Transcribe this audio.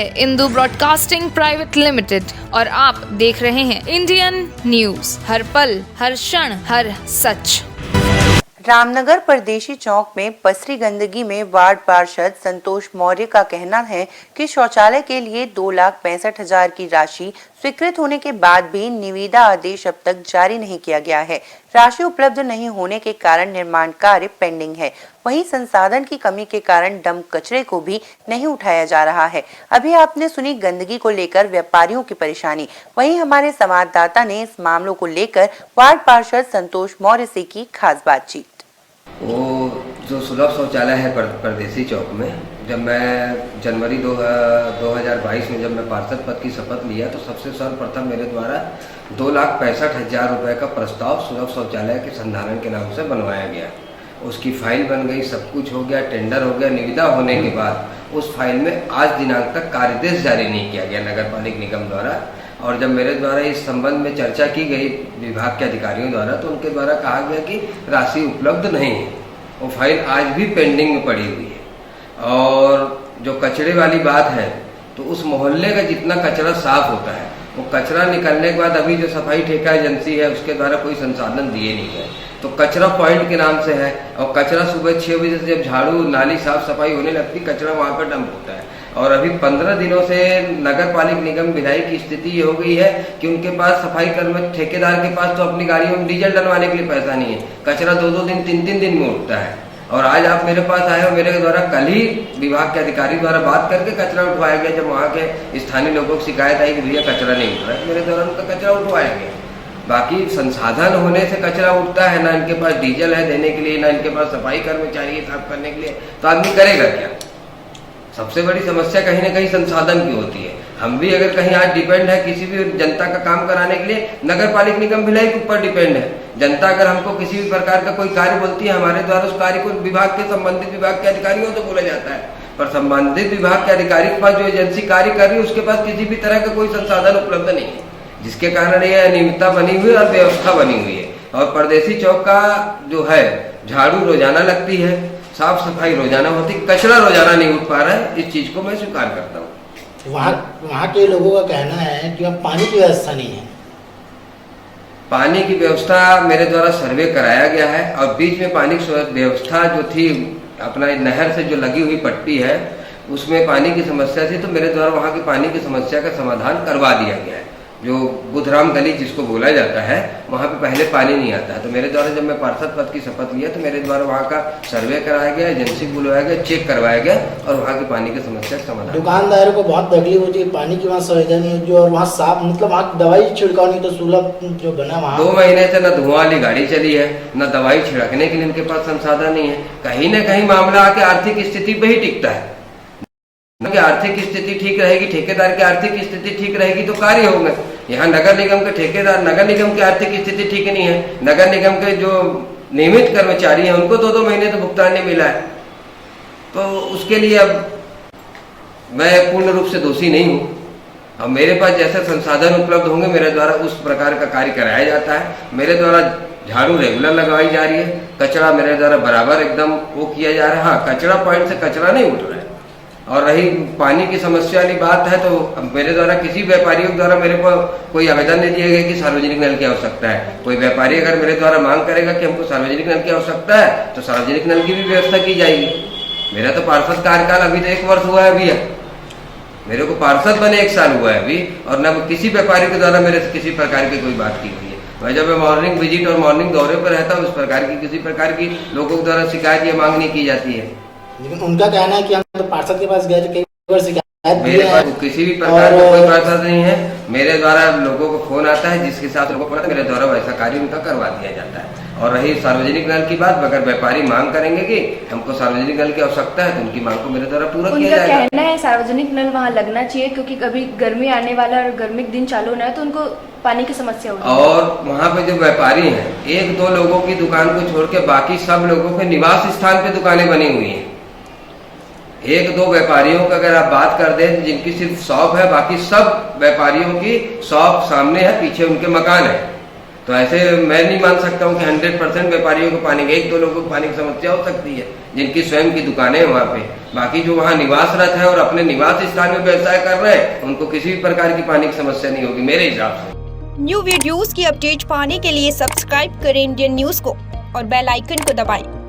है Indu broadcasting private limited और आप देख रहे हैं इंडियन न्यूज, हर पल, हर क्षण, हर सच। रामनगर परदेशी चौक में पसरी गंदगी में वार्ड पार्षद संतोष मौर्य का कहना है कि शौचालय के लिए 2,65,000 की राशि स्वीकृत होने के बाद भी निविदा आदेश अब तक जारी नहीं किया गया है। राशि उपलब्ध नहीं होने के कारण निर्माण कार्य पेंडिंग है। वहीं संसाधन की कमी के कारण डंप कचरे को भी नहीं उठाया जा रहा है। अभी आपने सुनी गंदगी को लेकर व्यापारियों की परेशानी, वहीं हमारे संवाददाता ने इस मामलों को लेकर वार्ड पार्षद संतोष मौर्य से की खास बातचीत। वो जो सुलभ शौचालय है परदेसी चौक में, जब मैं जनवरी 2022 में जब मैं पार्षद पद की शपथ लिया तो सबसे सर्वप्रथम मेरे द्वारा 2,65,000 रुपये का प्रस्ताव सुलभ शौचालय के संधारण के नाम से बनवाया गया। उसकी फाइल बन गई, सब कुछ हो गया, टेंडर हो गया। निविदा होने के बाद उस फाइल में आज दिनांक तक कार्यदेश जारी नहीं किया गया नगर पालिक निगम द्वारा। और जब मेरे द्वारा इस संबंध में चर्चा की गई विभाग के अधिकारियों द्वारा तो उनके द्वारा कहा गया कि राशि उपलब्ध नहीं है। वो फाइल आज भी पेंडिंग में पड़ी हुई है। और जो कचरे वाली बात है तो उस मोहल्ले का जितना कचरा साफ होता है वो कचरा निकलने के बाद अभी जो सफाई ठेका एजेंसी है उसके द्वारा कोई संसाधन दिए नहीं गए। तो कचरा पॉइंट के नाम से है और कचरा सुबह 6 बजे से जब झाड़ू नाली साफ सफाई होने लगती कचरा वहाँ पर डंप होता है। और अभी 15 दिनों से नगर पालिक निगम विधायक की स्थिति ये हो गई है कि उनके पास सफाई कर्मी ठेकेदार के पास तो अपनी गाड़ियों में डीजल डलवाने के लिए पैसा नहीं है। कचरा 2-2 दिन 3-3 दिन में उठता है। और आज आप मेरे पास आए हो, मेरे द्वारा कल ही विभाग के अधिकारी द्वारा बात करके कचरा उठवाया गया। जब वहाँ के स्थानीय लोगों की शिकायत आई कि भैया कचरा नहीं उठ रहा है, मेरे द्वारा उनका कचरा उठवाया गया। बाकी संसाधन होने से कचरा उठता है, ना इनके पास डीजल है देने के लिए, ना इनके पास सफाई कर्मचारी है साफ करने के लिए, तो आदमी करेगा क्या? सबसे बड़ी समस्या कहीं ना कहीं संसाधन की होती है। हम भी अगर कहीं आज डिपेंड है किसी भी जनता का काम कराने के लिए, नगर पालिक निगम भिलाई के ऊपर डिपेंड है। जनता अगर हमको किसी भी प्रकार का कोई कार्य बोलती है, हमारे द्वारा उस कार्य को विभाग के संबंधित विभाग के अधिकारियों से बोला जाता है, पर संबंधित विभाग के अधिकारी के पास जो एजेंसी कार्य कर रही है उसके पास किसी भी तरह का कोई संसाधन उपलब्ध नहीं है, जिसके कारण यह अनियमितता बनी हुई है और व्यवस्था बनी हुई है। और परदेसी चौक का जो है झाड़ू रोजाना लगती है, साफ सफाई रोजाना होती, कचरा रोजाना नहीं उठ पा रहा है। इस चीज को मैं स्वीकार करता हूँ। वहाँ के लोगों का कहना है कि अब पानी की व्यवस्था नहीं है। पानी की व्यवस्था मेरे द्वारा सर्वे कराया गया है और बीच में पानी की व्यवस्था जो थी अपना नहर से जो लगी हुई पट्टी है उसमें पानी की समस्या थी, तो मेरे द्वारा वहाँ की पानी की समस्या का समाधान करवा दिया गया है। जो बुधराम गली जिसको बोला जाता है वहाँ पे पहले पानी नहीं आता है, तो मेरे द्वारा जब मैं पार्षद पद की शपथ लिया तो मेरे द्वारा वहाँ का सर्वे कराया गया, एजेंसी बुलवाया गया, चेक करवाया गया और वहाँ की पानी की समस्या का समाधान। दुकानदारों को बहुत तकलीफ होती है, पानी की वहाँ सुविधा नहीं है, जो और वहाँ साफ मतलब वहाँ दवाई छिड़काव नहीं, तो सुलभ जो बना वहाँ 2 महीने से न धुआं वाली गाड़ी चली है, न दवाई छिड़कने के लिए इनके पास संसाधन नहीं है। कहीं न कहीं मामला आके आर्थिक स्थिति पे ही टिकता है। आर्थिक स्थिति ठीक रहेगी, ठेकेदार की आर्थिक स्थिति ठीक रहेगी तो कार्य होंगे। यहाँ नगर निगम के ठेकेदार, नगर निगम की आर्थिक स्थिति ठीक नहीं है। नगर निगम के जो नियमित कर्मचारी हैं उनको 2-2 महीने तो भुगतान नहीं मिला है, तो उसके लिए अब मैं पूर्ण रूप से दोषी नहीं हूँ। अब मेरे पास जैसे संसाधन उपलब्ध होंगे मेरे द्वारा उस प्रकार का कार्य कराया जाता है। मेरे द्वारा झाड़ू रेगुलर लगाई जा रही है, कचरा मेरे द्वारा बराबर एकदम वो किया जा रहा है। हाँ, कचरा पॉइंट से कचरा नहीं उठ रहा है। और रही पानी की समस्या वाली बात है तो मेरे द्वारा किसी व्यापारियों द्वारा मेरे को कोई आवेदन नहीं दिया गया कि सार्वजनिक नल की आवश्यकता है। कोई व्यापारी अगर मेरे द्वारा मांग करेगा कि हमको सार्वजनिक नल की आवश्यकता है तो सार्वजनिक नल की भी व्यवस्था की जाएगी। मेरा तो पार्षद कार्यकाल अभी तो 1 वर्ष हुआ है भैया, मेरे को पार्षद बने 1 साल हुआ है अभी, और न किसी व्यापारी के द्वारा मेरे से किसी प्रकार की कोई बात की हुई है। मैं जब मैं मॉर्निंग विजिट और मॉर्निंग दौरे पर रहता हूँ उस प्रकार की किसी प्रकार की लोगों द्वारा शिकायत या मांग नहीं की जाती है। लेकिन उनका कहना है कि हम तो पार्षद के पास गए तो कई बार शिकायत मेरे पास किसी भी प्रकार का कोई पार्षद नहीं है। मेरे द्वारा लोगों को फोन आता है, जिसके साथ लोगों को मेरे द्वारा वैसा कार्य उनका करवा दिया जाता है। और रही सार्वजनिक नल की बात, अगर व्यापारी मांग करेंगे कि हमको सार्वजनिक नल की आवश्यकता है तो उनकी मांग को मेरे द्वारा पूरा किया जाएगा। उनका कहना है सार्वजनिक नल वहाँ लगना चाहिए क्योंकि कभी गर्मी आने वाला और गर्मी के दिन चालू होना है तो उनको पानी की समस्या होगी। और वहाँ पे जो व्यापारी हैं 1-2 लोगों की दुकान को छोड़ के बाकी सब लोगों के निवास स्थान पे दुकानें बनी हुई हैं। 1-2 व्यापारियों का अगर आप बात कर दें जिनकी सिर्फ शॉप है, बाकी सब व्यापारियों की शॉप सामने है, पीछे उनके मकान है। तो ऐसे मैं नहीं मान सकता हूँ कि 100% व्यापारियों को पानी, एक दो लोगों को पानी की समस्या हो सकती है जिनकी स्वयं की दुकानें हैं वहाँ पे, बाकी जो वहाँ निवासरत है और अपने निवास स्थान में व्यवसाय कर रहे हैं उनको किसी भी प्रकार की पानी की समस्या नहीं होगी मेरे हिसाब से। न्यू वीडियोस की अपडेट पाने के लिए सब्सक्राइब करें इंडियन न्यूज को और बेल आइकन को दबाएं।